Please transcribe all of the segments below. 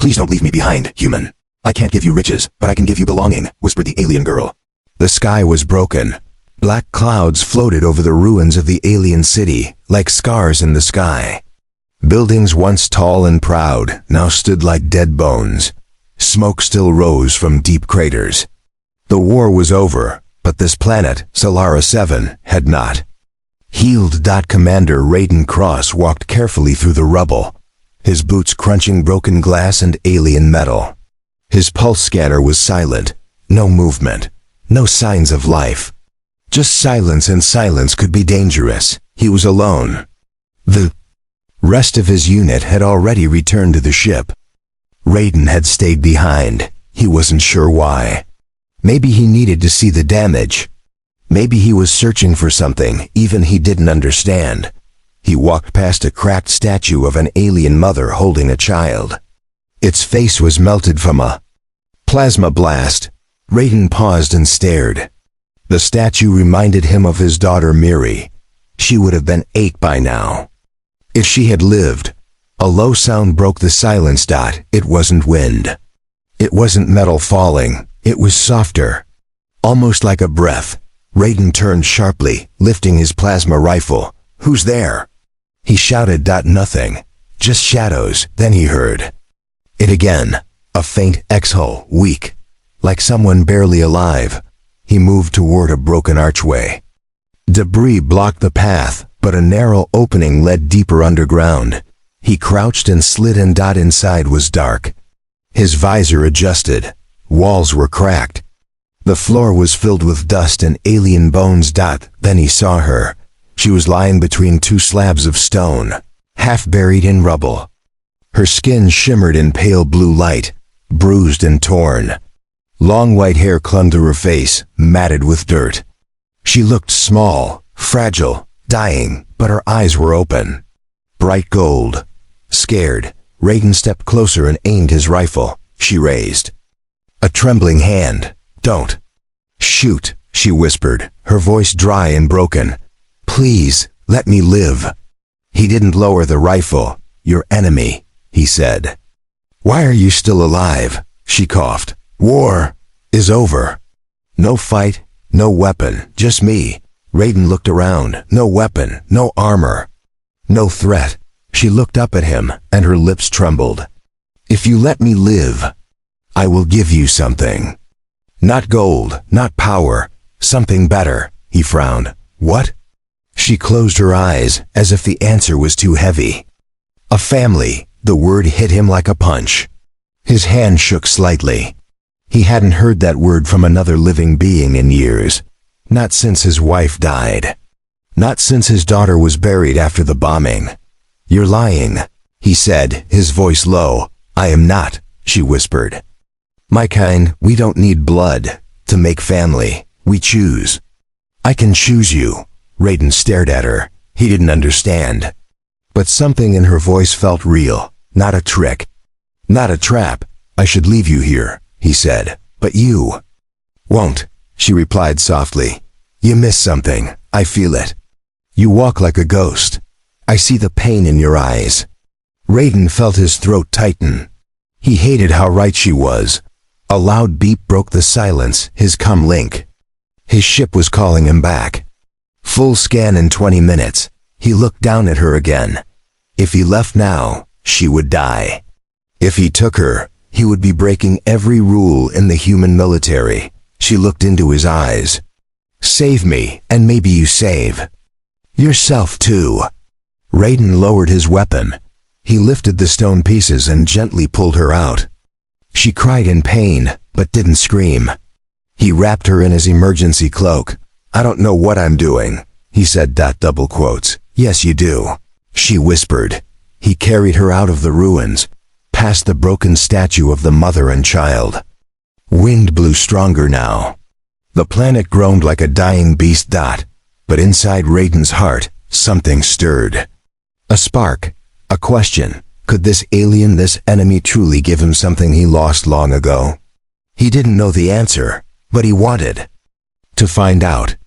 Please don't leave me behind, human. I can't give you riches, but I can give you belonging, whispered the alien girl. The sky was broken. Black clouds floated over the ruins of the alien city, like scars in the sky. Buildings once tall and proud now stood like dead bones. Smoke still rose from deep craters. The war was over, but this planet, Solara 7, had not. Healed. Commander Raiden Cross walked carefully through the rubble, his boots crunching broken glass and alien metal. His pulse scanner was silent, no movement, no signs of life. Just silence, and silence could be dangerous. He was alone. The rest of his unit had already returned to the ship. Raiden had stayed behind. He wasn't sure why. Maybe he needed to see the damage. Maybe he was searching for something even he didn't understand. He walked past a cracked statue of an alien mother holding a child. Its face was melted from a plasma blast. Raiden paused and stared. The statue reminded him of his daughter Miri. She would have been 8 by now. If she had lived. A low sound broke the silence. It wasn't wind. It wasn't metal falling. It was softer. Almost like a breath. Raiden turned sharply, lifting his plasma rifle. "Who's there?" He shouted. Nothing. Just shadows. Then he heard it again. A faint exhale, weak, like someone barely alive. He moved toward a broken archway. Debris blocked the path, but a narrow opening led deeper underground. He crouched and slid in. Inside was dark. His visor adjusted. Walls were cracked. The floor was filled with dust and alien bones. Then he saw her. She was lying between 2 slabs of stone, half buried in rubble. Her skin shimmered in pale blue light, bruised and torn. Long white hair clung to her face, matted with dirt. She looked small, fragile, dying, but her eyes were open. Bright gold. Scared, Raiden stepped closer and aimed his rifle. She raised a trembling hand. "Don't shoot," she whispered, her voice dry and broken. "Please, let me live." He didn't lower the rifle. "Your enemy," he said. "Why are you still alive?" She coughed. "War is over. No fight, no weapon, just me." Raiden looked around. No weapon, no armor, no threat. She looked up at him, and her lips trembled. "If you let me live, I will give you something. Not gold, not power, something better." He frowned. "What?" She closed her eyes, as if the answer was too heavy. "A family." The word hit him like a punch. His hand shook slightly. He hadn't heard that word from another living being in years. Not since his wife died. Not since his daughter was buried after the bombing. "You're lying," he said, his voice low. "I am not," she whispered. "My kind, we don't need blood to make family. We choose." "I can choose you." Raiden stared at her. He didn't understand. But something in her voice felt real, not a trick. "Not a trap. I should leave you here," he said. "But you won't," she replied softly. "You miss something. I feel it. You walk like a ghost. I see the pain in your eyes." Raiden felt his throat tighten. He hated how right she was. A loud beep broke the silence, his com link. His ship was calling him back. Full scan in 20 minutes. He looked down at her again. If he left now, she would die. If he took her, he would be breaking every rule in the human military. She looked into his eyes. "Save me, and maybe you save yourself too." Raiden lowered his weapon. He lifted the stone pieces and gently pulled her out. She cried in pain, but didn't scream. He wrapped her in his emergency cloak. "I don't know what I'm doing," he said. Double quotes. "Yes, you do," she whispered. He carried her out of the ruins, past the broken statue of the mother and child. Wind blew stronger now. The planet groaned like a dying beast. But inside Raiden's heart, something stirred. A spark, a question. Could this alien, this enemy, truly give him something he lost long ago? He didn't know the answer, but he wanted to find out.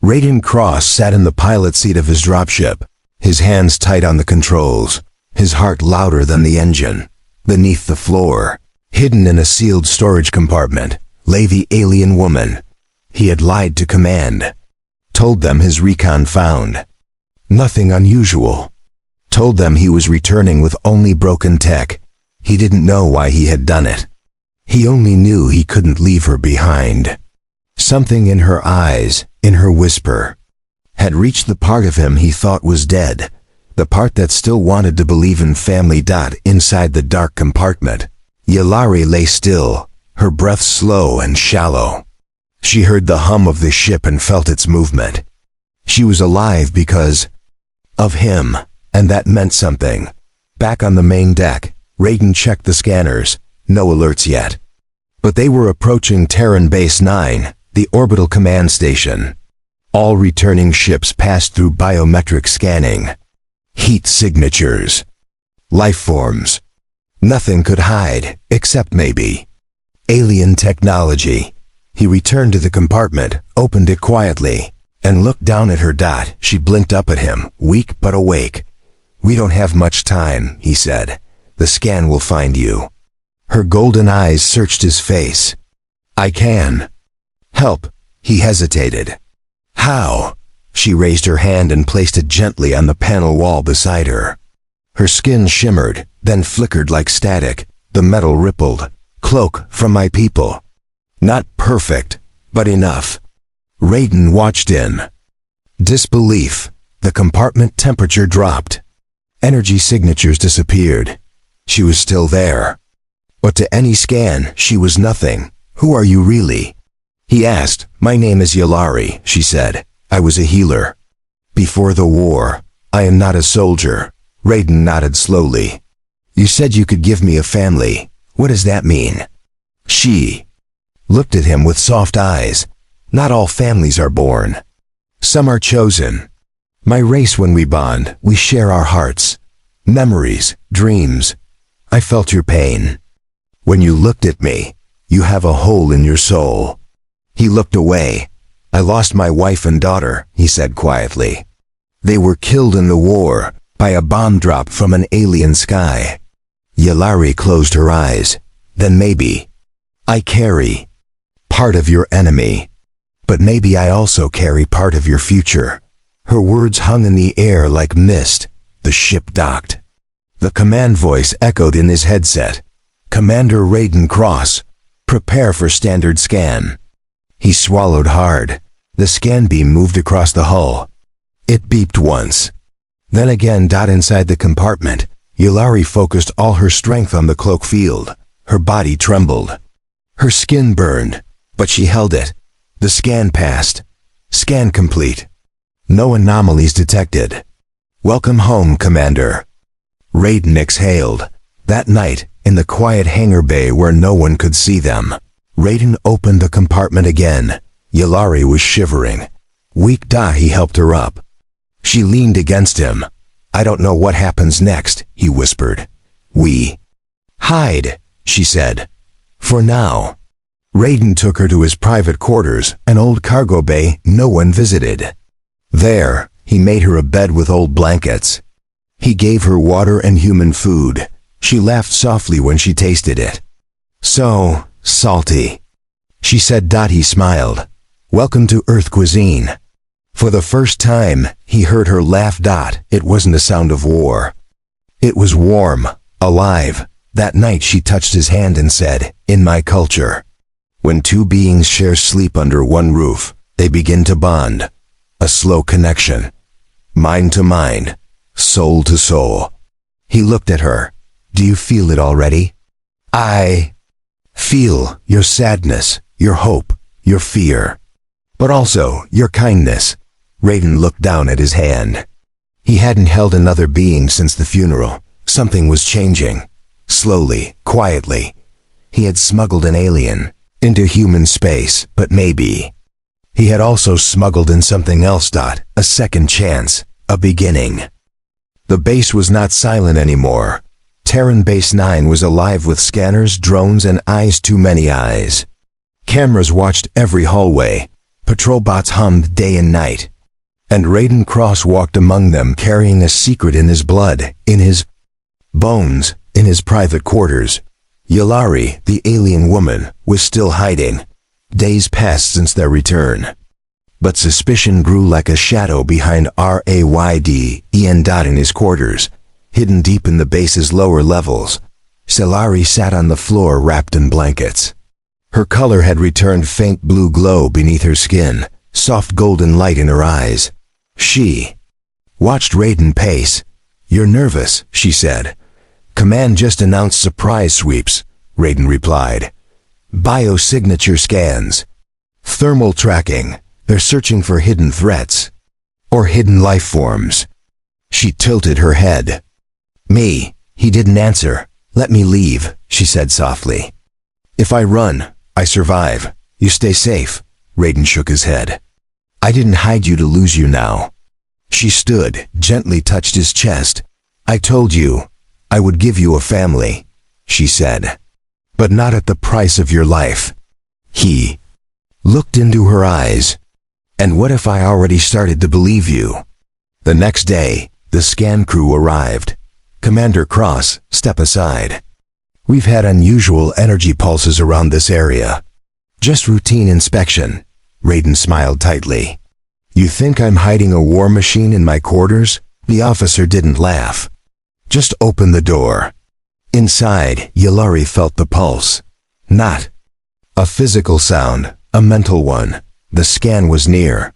Raiden Cross sat in the pilot seat of his dropship, his hands tight on the controls, his heart louder than the engine. Beneath the floor, hidden in a sealed storage compartment, lay the alien woman. He had lied to command. Told them his recon found nothing unusual. Told them he was returning with only broken tech. He didn't know why he had done it. He only knew he couldn't leave her behind. Something in her eyes, in her whisper, had reached the part of him he thought was dead, the part that still wanted to believe in family. Inside the dark compartment, Yllari lay still, her breath slow and shallow. She heard the hum of the ship and felt its movement. She was alive because of him, and that meant something. Back on the main deck, Raiden checked the scanners. No alerts yet. But they were approaching Terran Base 9, the orbital command station. All returning ships passed through biometric scanning. Heat signatures. Life forms. Nothing could hide, except maybe alien technology. He returned to the compartment, opened it quietly, and looked down at her. She blinked up at him, weak but awake. "We don't have much time," he said. "The scan will find you." Her golden eyes searched his face. "I can help." He hesitated. "How?" She raised her hand and placed it gently on the panel wall beside her. Her skin shimmered, then flickered like static. The metal rippled. "Cloak from my people." Not perfect, but enough. Raiden watched in disbelief. The compartment temperature dropped. Energy signatures disappeared. She was still there. But to any scan, she was nothing. "Who are you really?" he asked. "My name is Yllari," she said. "I was a healer before the war. I am not a soldier." Raiden nodded slowly. "You said you could give me a family. What does that mean?" She looked at him with soft eyes. "Not all families are born. Some are chosen. My race, when we bond, we share our hearts, memories, dreams. I felt your pain. When you looked at me, you have a hole in your soul." He looked away. "I lost my wife and daughter," he said quietly. "They were killed in the war, by a bomb drop from an alien sky." Yllari closed her eyes. "Then maybe I carry part of your enemy. But maybe I also carry part of your future." Her words hung in the air like mist. The ship docked. The command voice echoed in his headset. "Commander Raiden Cross, prepare for standard scan." He swallowed hard. The scan beam moved across the hull. It beeped once. Then again. Inside the compartment, Yllari focused all her strength on the cloak field. Her body trembled. Her skin burned, but she held it. The scan passed. Scan complete. No anomalies detected. "Welcome home, Commander." Raiden exhaled. That night, in the quiet hangar bay where no one could see them, Raiden opened the compartment again. Yllari was shivering. Weak. He helped her up. She leaned against him. "I don't know what happens next," he whispered. "We hide," she said. "For now." Raiden took her to his private quarters, an old cargo bay no one visited. There, he made her a bed with old blankets. He gave her water and human food. She laughed softly when she tasted it. "So salty," she said. He smiled. "Welcome to Earth cuisine." For the first time, he heard her laugh. It wasn't a sound of war. It was warm, alive. That night she touched his hand and said, "In my culture, when two beings share sleep under one roof, they begin to bond. A slow connection. Mind to mind. Soul to soul." He looked at her. "Do you feel it already?" "I feel your sadness, your hope, your fear, but also your kindness." Raiden looked down at his hand. He hadn't held another being since the funeral. Something was changing. Slowly, quietly. He had smuggled an alien into human space, but maybe he had also smuggled in something else. A second chance, a beginning. The base was not silent anymore. Terran Base 9 was alive with scanners, drones, and eyes. Too many eyes. Cameras watched every hallway. Patrol bots hummed day and night. And Raiden Cross walked among them, carrying a secret in his blood, in his bones. In his private quarters, Yulari, the alien woman, was still hiding. Days passed since their return. But suspicion grew like a shadow behind Rayd'n in his quarters, hidden deep in the base's lower levels. Yulari sat on the floor wrapped in blankets. Her color had returned faint blue glow beneath her skin, soft golden light in her eyes. She watched Raiden pace. "You're nervous," she said. "Command just announced surprise sweeps," Raiden replied. "Biosignature scans. Thermal tracking. They're searching for hidden threats. Or hidden life forms." She tilted her head. "Me." He didn't answer. "Let me leave," she said softly. "If I run, I survive. You stay safe." Raiden shook his head. "I didn't hide you to lose you now." She stood, gently touched his chest. "I told you I would give you a family," she said. "But not at the price of your life." He looked into her eyes. "And what if I already started to believe you?" The next day, the scan crew arrived. "Commander Cross, step aside. We've had unusual energy pulses around this area." "Just routine inspection." Raiden smiled tightly. "You think I'm hiding a war machine in my quarters?" The officer didn't laugh. "Just open the door." Inside, Yulari felt the pulse. Not a physical sound, a mental one. The scan was near.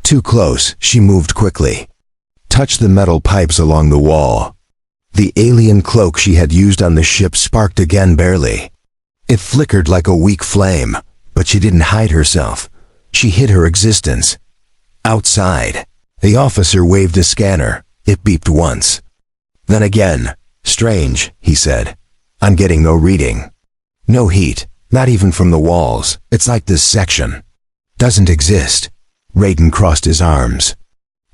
Too close, she moved quickly. Touched the metal pipes along the wall. The alien cloak she had used on the ship sparked again barely. It flickered like a weak flame, but she didn't hide herself. She hid her existence. Outside, the officer waved a scanner. It beeped once. Then again. "Strange," he said. "I'm getting no reading. No heat, not even from the walls. It's like this section doesn't exist." Raiden crossed his arms.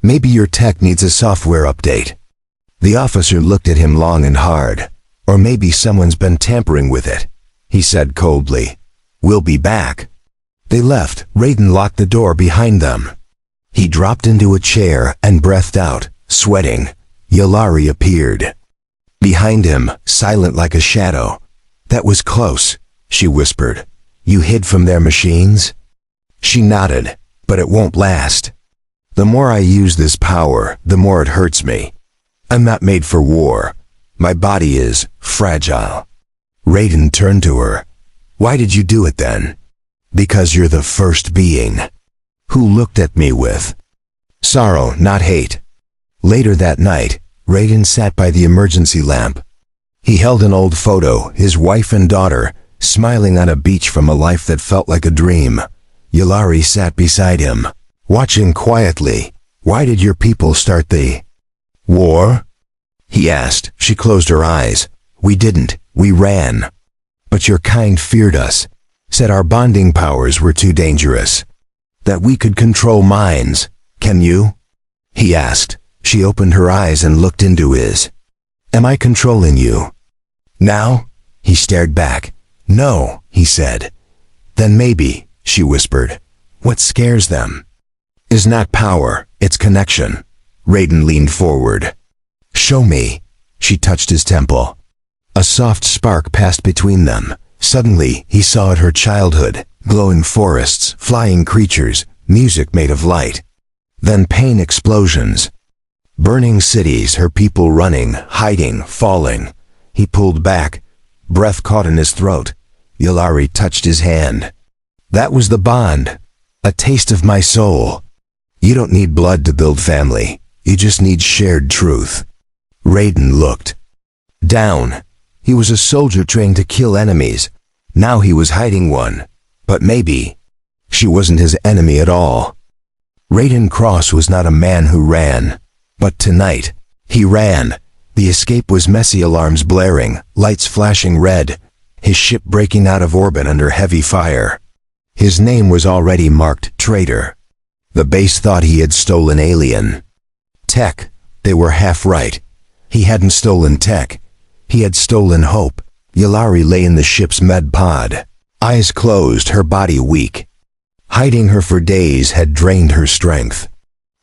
"Maybe your tech needs a software update." The officer looked at him long and hard. "Or maybe someone's been tampering with it," he said coldly. "We'll be back." They left. Raiden locked the door behind them. He dropped into a chair and breathed out, sweating. Yulari appeared. Behind him, silent like a shadow. "That was close," she whispered. "You hid from their machines?" She nodded. "But it won't last. The more I use this power, the more it hurts me. I'm not made for war. My body is fragile." Raiden turned to her. "Why did you do it then?" "Because you're the first being who looked at me with sorrow, not hate." Later that night, Raiden sat by the emergency lamp. He held an old photo, his wife and daughter, smiling on a beach from a life that felt like a dream. Yulari sat beside him, watching quietly. "Why did your people start the war?" he asked. She closed her eyes. "We didn't. We ran. But your kind feared us, said our bonding powers were too dangerous. That we could control minds. Can you?" he asked. She opened her eyes and looked into his. "Am I controlling you?" "Now?" He stared back. "No," he said. "Then maybe," she whispered. "What scares them is not power, it's connection." Raiden leaned forward. "Show me." She touched his temple. A soft spark passed between them. Suddenly, he saw at her childhood, glowing forests, flying creatures, music made of light. Then pain explosions. Burning cities, her people running, hiding, falling. He pulled back. Breath caught in his throat. Yulari touched his hand. "That was the bond. A taste of my soul. You don't need blood to build family. You just need shared truth." Raiden looked down. He was a soldier trained to kill enemies. Now he was hiding one. But maybe she wasn't his enemy at all. Raiden Cross was not a man who ran. But tonight, he ran. The escape was messy, alarms blaring, lights flashing red, his ship breaking out of orbit under heavy fire. His name was already marked traitor. The base thought he had stolen alien tech. They were half right. He hadn't stolen tech. He had stolen hope. Yulari lay in the ship's med pod, eyes closed, her body weak. Hiding her for days had drained her strength.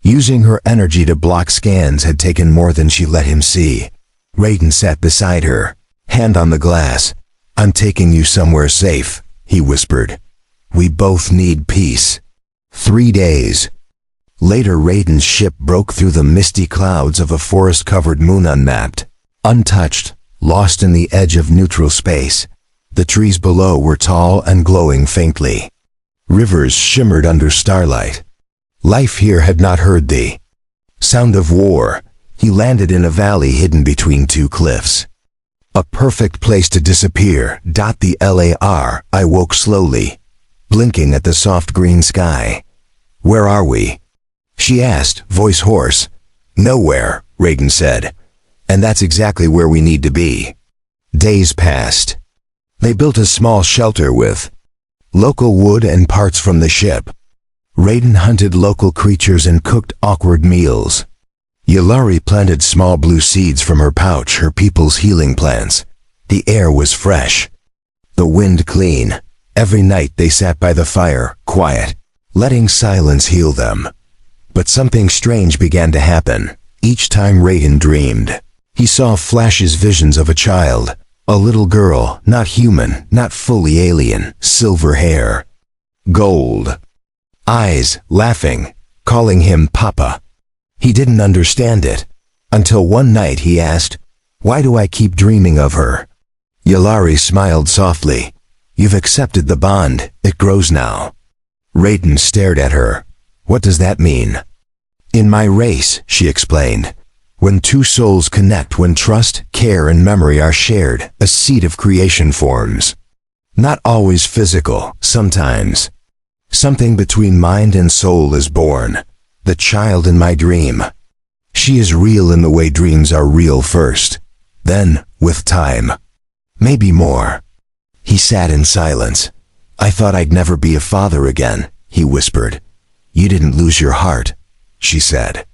Using her energy to block scans had taken more than she let him see. Raiden sat beside her. Hand on the glass. I'm taking you somewhere safe, he whispered. We both need peace. 3 days. Later, Raiden's ship broke through the misty clouds of a forest-covered moon unmapped, untouched, lost in the edge of neutral space. The trees below were tall and glowing faintly. Rivers shimmered under starlight. Life here had not heard the sound of war. He landed in a valley hidden between 2 cliffs. A perfect place to disappear. The LAR. I woke slowly, blinking at the soft green sky. Where are we? She asked, voice hoarse. Nowhere, Raiden said. And that's exactly where we need to be. Days passed. They built a small shelter with local wood and parts from the ship. Raiden hunted local creatures and cooked awkward meals. Yulari planted small blue seeds from her pouch, her people's healing plants. The air was fresh, the wind clean. Every night they sat by the fire, quiet, letting silence heal them. But something strange began to happen. Each time Raiden dreamed, he saw flashes, visions of a child, a little girl, not human, not fully alien, silver hair, gold eyes, laughing, calling him Papa. He didn't understand it, until one night he asked, why do I keep dreaming of her? Yulari smiled softly. You've accepted the bond, it grows now. Raiden stared at her. What does that mean? In my race, she explained, when 2 souls connect, when trust, care, and memory are shared, a seed of creation forms. Not always physical, sometimes. Something between mind and soul is born. The child in my dream. She is real in the way dreams are real first. Then, with time, maybe more. He sat in silence. I thought I'd never be a father again, he whispered. You didn't lose your heart, she said.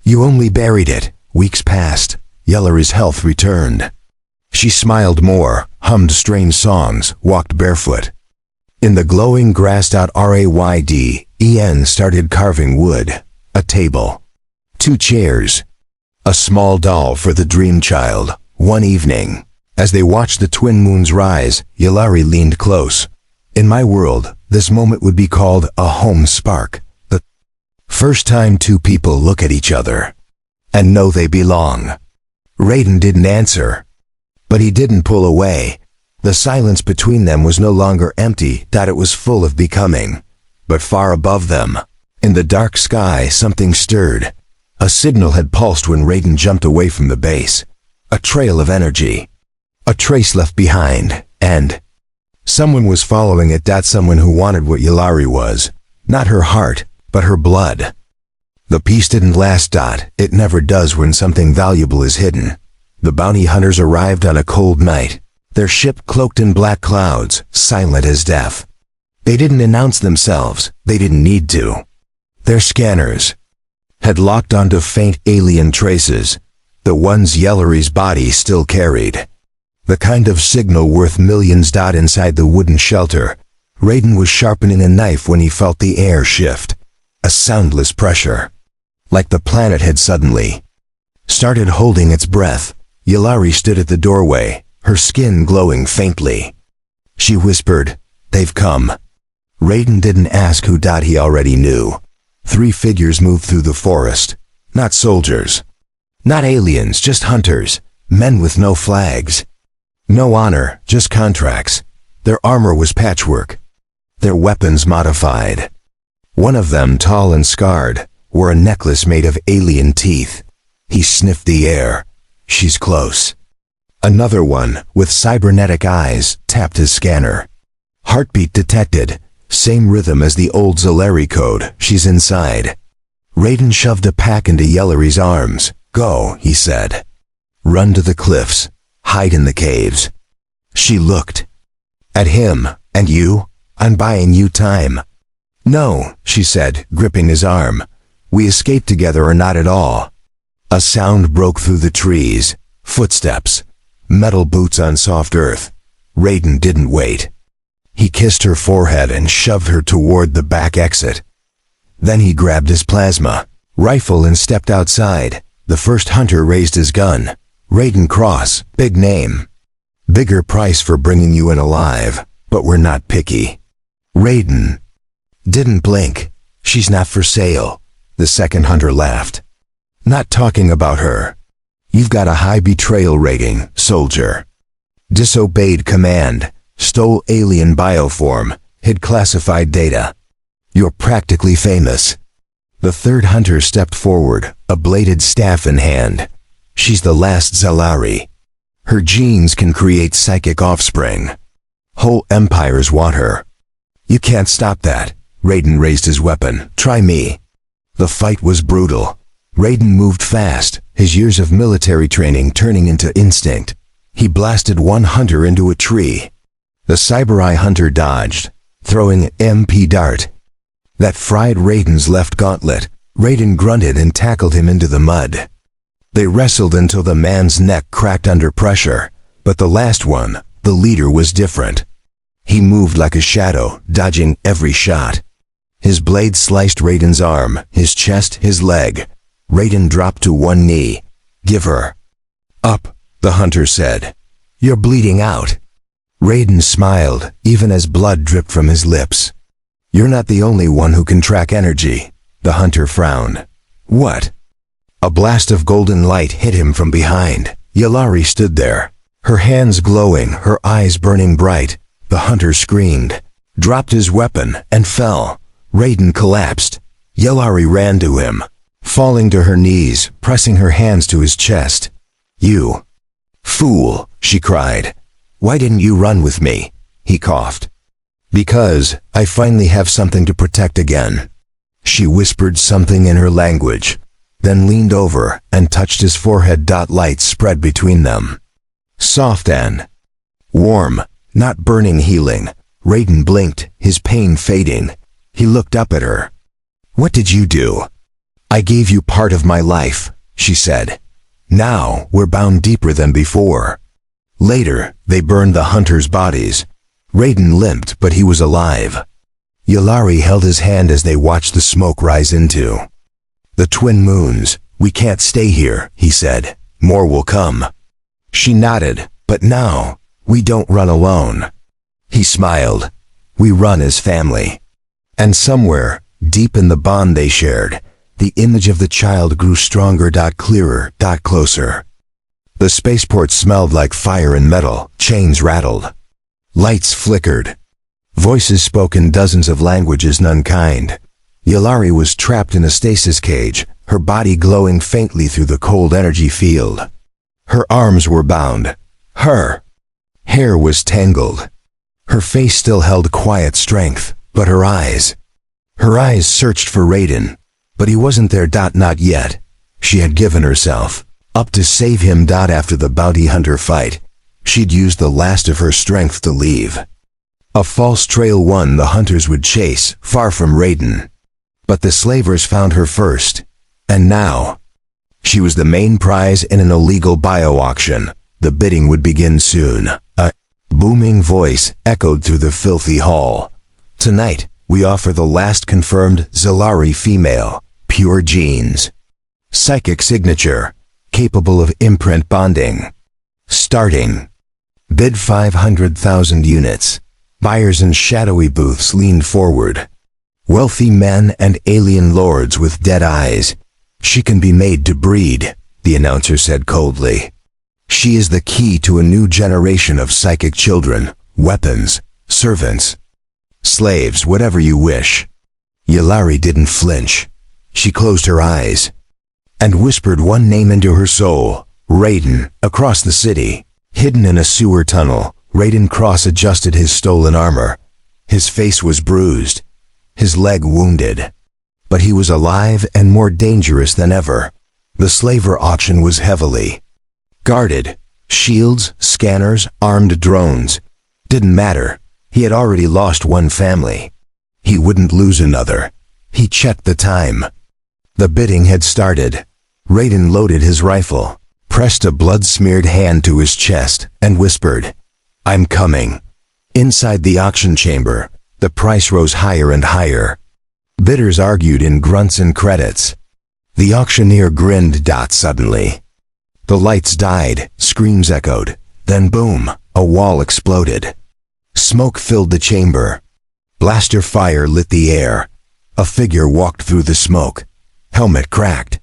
You only buried it. Weeks passed. Yulari's health returned. She smiled more, hummed strange songs, walked barefoot. In the glowing grassed out Raiden started carving wood. A table. 2 chairs. A small doll for the dream child. One evening, as they watched the twin moons rise, Yulari leaned close. In my world, this moment would be called a home spark. The first time 2 people look at each other and know they belong. Raiden didn't answer, but he didn't pull away. The silence between them was no longer empty, that it was full of becoming. But far above them, in the dark sky, something stirred. A signal had pulsed when Raiden jumped away from the base. A trail of energy. A trace left behind, and someone was following it. Someone who wanted what Yulari was. Not her heart, but her blood. The peace didn't last. It never does when something valuable is hidden. The bounty hunters arrived on a cold night. Their ship cloaked in black clouds, silent as death. They didn't announce themselves. They didn't need to. Their scanners had locked onto faint alien traces, the ones Yulari's body still carried. The kind of signal worth millions. Inside the wooden shelter, Raiden was sharpening a knife when he felt the air shift. A soundless pressure. Like the planet had suddenly started holding its breath. Yulari stood at the doorway, her skin glowing faintly. She whispered, "They've come." Raiden didn't ask who. He already knew. 3 figures moved through the forest. Not soldiers. Not aliens, just hunters. Men with no flags. No honor, just contracts. Their armor was patchwork. Their weapons modified. One of them, tall and scarred, wore a necklace made of alien teeth. He sniffed the air. She's close. Another one, with cybernetic eyes, tapped his scanner. Heartbeat detected. Same rhythm as the old Zoleri code. She's inside. Raiden shoved a pack into Yulari's arms. Go, he said. Run to the cliffs. Hide in the caves. She looked at him. And you? I'm buying you time. No, she said, gripping his arm. We escaped together or not at all. A sound broke through the trees. Footsteps. Metal boots on soft earth. Raiden didn't wait. He kissed her forehead and shoved her toward the back exit. Then he grabbed his plasma rifle and stepped outside. The first hunter raised his gun. Raiden Cross, big name. Bigger price for bringing you in alive, but we're not picky. Raiden didn't blink. She's not for sale. The second hunter laughed. Not talking about her. You've got a high betrayal rating, soldier. Disobeyed command, stole alien bioform, hid classified data. You're practically famous. The third hunter stepped forward, a bladed staff in hand. She's the last Zalari. Her genes can create psychic offspring. Whole empires want her. You can't stop that. Raiden raised his weapon. Try me. The fight was brutal. Raiden moved fast, his years of military training turning into instinct. He blasted one hunter into a tree. The Cyber-Eye hunter dodged, throwing an MP dart. That fried Raiden's left gauntlet. Raiden grunted and tackled him into the mud. They wrestled until the man's neck cracked under pressure, but the last one, the leader, was different. He moved like a shadow, dodging every shot. His blade sliced Raiden's arm, his chest, his leg. Raiden dropped to one knee. Give her. Up, the hunter said. You're bleeding out. Raiden smiled, even as blood dripped from his lips. You're not the only one who can track energy. The hunter frowned. What? A blast of golden light hit him from behind. Yalari stood there, her hands glowing, her eyes burning bright. The hunter screamed, dropped his weapon, and fell. Raiden collapsed. Yalari ran to him, falling to her knees, pressing her hands to his chest. You fool, she cried. Why didn't you run with me? He coughed. Because I finally have something to protect again. She whispered something in her language, then leaned over and touched his forehead. Light spread between them. Soft and warm, not burning, healing. Raiden blinked, his pain fading. He looked up at her. What did you do? I gave you part of my life, she said. Now we're bound deeper than before. Later, they burned the hunters' bodies. Raiden limped, but he was alive. Yalari held his hand as they watched the smoke rise into the twin moons. We can't stay here, he said. More will come. She nodded. But now, we don't run alone. He smiled. We run as family. And somewhere, deep in the bond they shared, the image of the child grew stronger. Clearer. Closer. The spaceport smelled like fire and metal. Chains rattled. Lights flickered. Voices spoke in dozens of languages, none kind. Yalari was trapped in a stasis cage, her body glowing faintly through the cold energy field. Her arms were bound. Her hair was tangled. Her face still held quiet strength, but her eyes searched for Raiden. But he wasn't there. Not yet. She had given herself up to save him. After the bounty hunter fight, she'd used the last of her strength to leave. A false trail, one the hunters would chase, far from Raiden. But the slavers found her first. And now, she was the main prize in an illegal bio-auction. The bidding would begin soon. A booming voice echoed through the filthy hall. Tonight, we offer the last confirmed Zalari female, pure genes. Psychic signature, capable of imprint bonding. Starting. Bid 500,000 units. Buyers in shadowy booths leaned forward. Wealthy men and alien lords with dead eyes. She can be made to breed, the announcer said coldly. She is the key to a new generation of psychic children, weapons, servants, slaves, whatever you wish. Yalari didn't flinch. She closed her eyes and whispered one name into her soul. Raiden. Across the city, hidden in a sewer tunnel, Raiden cross-adjusted his stolen armor. His face was bruised, his leg wounded. But he was alive and more dangerous than ever. The slaver auction was heavily guarded. Shields, scanners, armed drones. Didn't matter. He had already lost one family. He wouldn't lose another. He checked the time. The bidding had started. Raiden loaded his rifle, pressed a blood-smeared hand to his chest, and whispered, I'm coming. Inside the auction chamber, the price rose higher and higher. Bidders argued in grunts and credits. The auctioneer grinned. Suddenly, the lights died, screams echoed, then boom, A wall exploded. Smoke filled the chamber. Blaster fire lit the air. A figure walked through the smoke. Helmet cracked.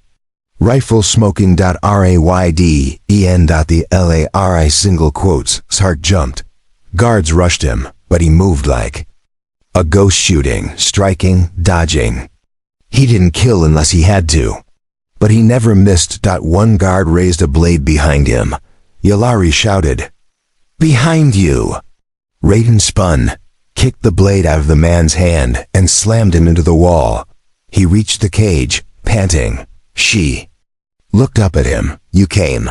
Rifle smoking. RAYDEN. The LARI single quotes. Heart jumped. Guards rushed him, but he moved like a ghost, shooting, striking, dodging. He didn't kill unless he had to. But he never missed. One guard raised a blade behind him. Yllari shouted, "Behind you!" Raiden spun, kicked the blade out of the man's hand, and slammed him into the wall. He reached the cage, panting. She looked up at him. "You came."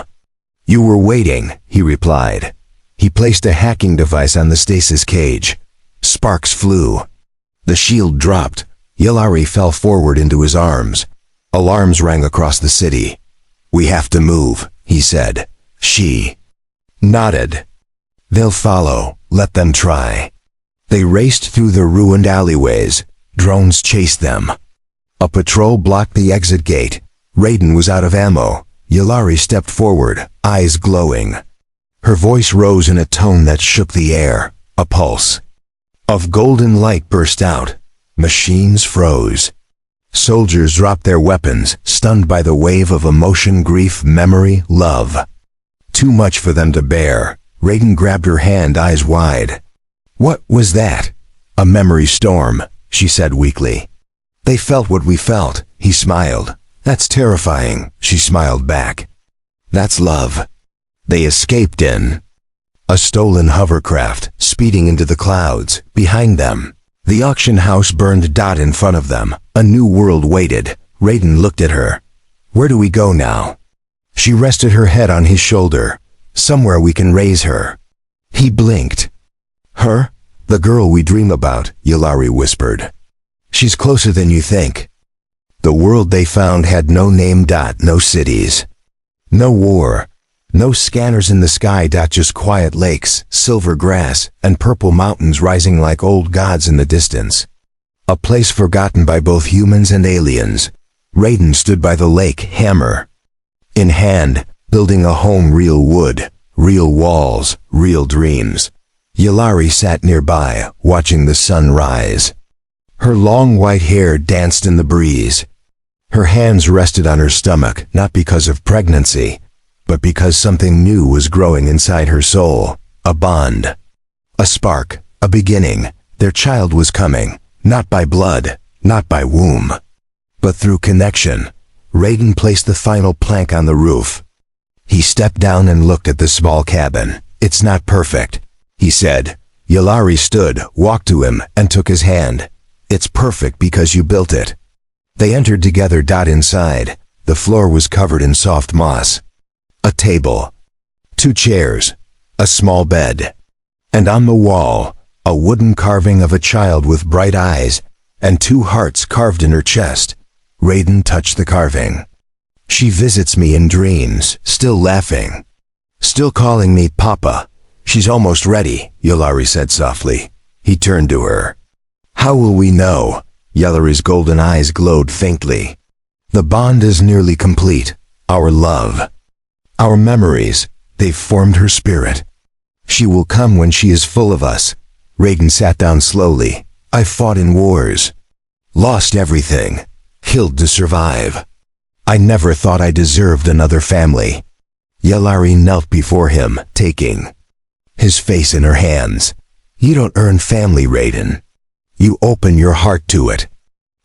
"You were waiting," he replied. He placed a hacking device on the stasis cage. Sparks flew. The shield dropped. Yllari fell forward into his arms. Alarms rang across the city. "We have to move," he said. She nodded. "They'll follow. Let them try." They raced through the ruined alleyways. Drones chased them. A patrol blocked the exit gate. Raiden was out of ammo. Yllari stepped forward, eyes glowing. Her voice rose in a tone that shook the air. A pulse of golden light burst out. Machines froze. Soldiers dropped their weapons, stunned by the wave of emotion, grief, memory, love. Too much for them to bear. Raiden grabbed her hand, eyes wide. "What was that?" "A memory storm," she said weakly. "They felt what we felt," he smiled. "That's terrifying," she smiled back. "That's love." They escaped in a stolen hovercraft, speeding into the clouds. Behind them, the auction house burned. In front of them, a new world waited. Raiden looked at her. "Where do we go now?" She rested her head on his shoulder. "Somewhere we can raise her." He blinked. "Her? The girl we dream about," Yllari whispered. "She's closer than you think." The world they found had no name. No cities. No war. No scanners in the sky. Just quiet lakes, silver grass, and purple mountains rising like old gods in the distance. A place forgotten by both humans and aliens. Raiden stood by the lake, hammer in hand, building a home. Real wood, real walls, real dreams. Yllari sat nearby, watching the sun rise. Her long white hair danced in the breeze. Her hands rested on her stomach, not because of pregnancy, but because something new was growing inside her soul. A bond. A spark. A beginning. Their child was coming, not by blood, not by womb, but through connection. Raiden placed the final plank on the roof. He stepped down and looked at the small cabin. "It's not perfect," he said. Yllari stood, walked to him, and took his hand. "It's perfect because you built it." They entered together. Inside, the floor was covered in soft moss. A table. 2 chairs. A small bed. And on the wall, a wooden carving of a child with bright eyes, and 2 hearts carved in her chest. Raiden touched the carving. "She visits me in dreams, still laughing, still calling me Papa. She's almost ready," Yllari said softly. He turned to her. "How will we know?" Yllari's golden eyes glowed faintly. "The bond is nearly complete. Our love. Our memories, they've formed her spirit. She will come when she is full of us." Raiden sat down slowly. "I fought in wars. Lost everything. Killed to survive. I never thought I deserved another family." Yllari knelt before him, taking his face in her hands. "You don't earn family, Raiden. You open your heart to it."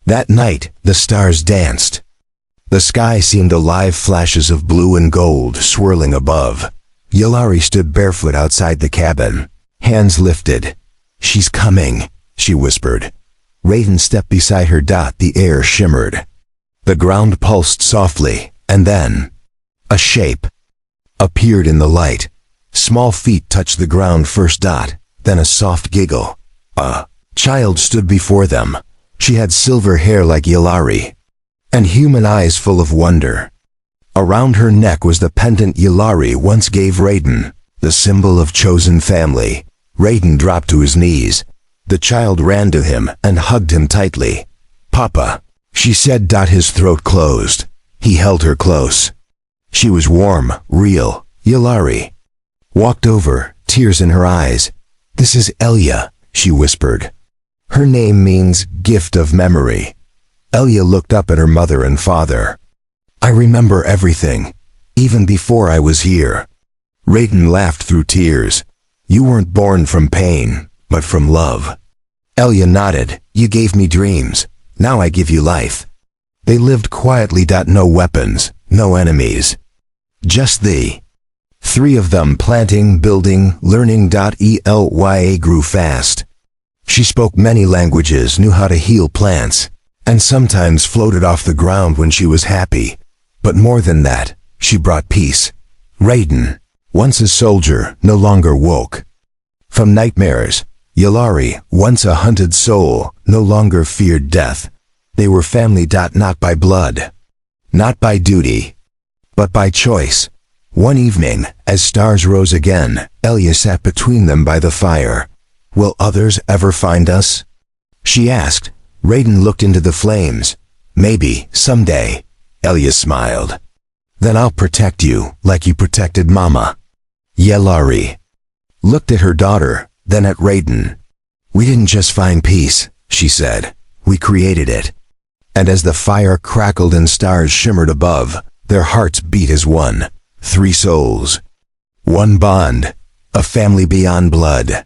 That night, the stars danced. The sky seemed alive, flashes of blue and gold swirling above. Yllari stood barefoot outside the cabin, hands lifted. "She's coming," she whispered. Raiden stepped beside her. The air shimmered. The ground pulsed softly, and then a shape appeared in the light. Small feet touched the ground first. Then a soft giggle. A child stood before them. She had silver hair like Yllari, and human eyes full of wonder. Around her neck was the pendant Yllari once gave Raiden, the symbol of chosen family. Raiden dropped to his knees. The child ran to him and hugged him tightly. "Papa," she said. His throat closed. He held her close. She was warm, real. Yllari walked over, tears in her eyes. "This is Elia," she whispered. "Her name means gift of memory." Elia looked up at her mother and father. "I remember everything, even before I was here." Raiden laughed through tears. "You weren't born from pain, but from love." Elia nodded. "You gave me dreams. Now I give you life." They lived quietly. No weapons, no enemies. Just the three of them, planting, building, learning. Elia grew fast. She spoke many languages, knew how to heal plants, and sometimes floated off the ground when she was happy. But more than that, she brought peace. Raiden, once a soldier, no longer woke from nightmares. Yalari, once a hunted soul, no longer feared death. They were family. Not by blood, not by duty, but by choice. One evening, as stars rose again, Elia sat between them by the fire. "Will others ever find us?" she asked. Raiden looked into the flames. "Maybe, someday." Elia smiled. "Then I'll protect you, like you protected Mama." Yelari looked at her daughter, then at Raiden. "We didn't just find peace," she said. "We created it." And as the fire crackled and stars shimmered above, their hearts beat as one. Three souls. One bond. A family beyond blood.